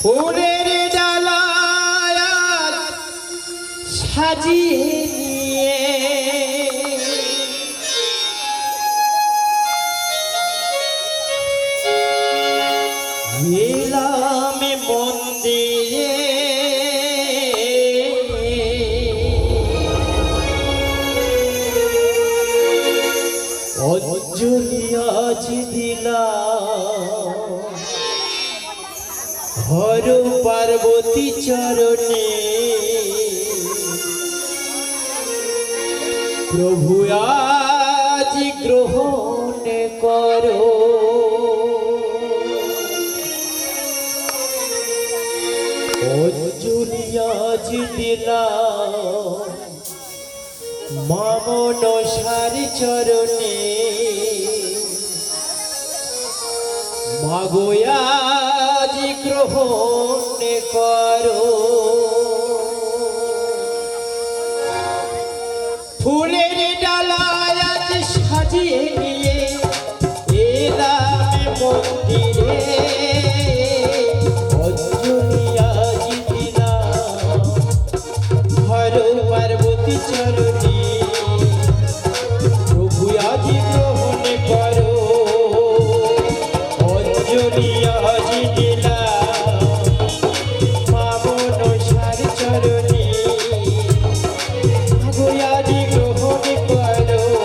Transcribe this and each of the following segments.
ফুলের ডালায় সাজিয়ে নিয়ে এলাম মন্দিরে অঞ্জলি আজ দিলাম হর পার্বতী চরণে। প্রভু আজ গ্রহণ করো অঞ্জলি আজ দিলাম মা মনসার চরণে। মাগো আজ গ্রহণ করো। ফুলের ডালায় আজ সাজিয়ে নিয়ে এলাম মন্দিরে অঞ্জলি আজ দিলাম হর পার্বতী চরণে। প্রভু আজ গ্রহণ করো অঞ্জলি আজ দিলাম মা মনসার চরণে। মাগো আজ গ্রহণ করো।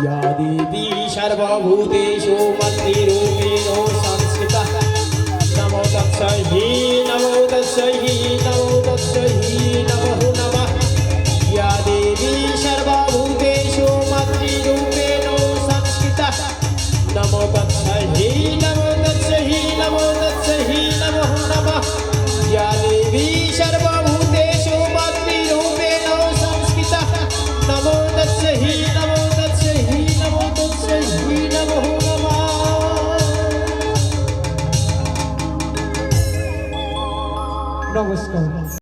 या देवी सर्वभूतेषु मन्दिरूपेण संस्थितः नमो तस्यै नमो तस्यै नमो तस्यै नमो नमः। या देवी सर्वभूतेषु मन्दिरूपेण संस्थितः नमो नमः या देवी सर्वभूतेषु मातृरूपेण संस्थिता नमो तस्यै नमो तस्यै नमो तस्यै नमो नमः नमस्कार।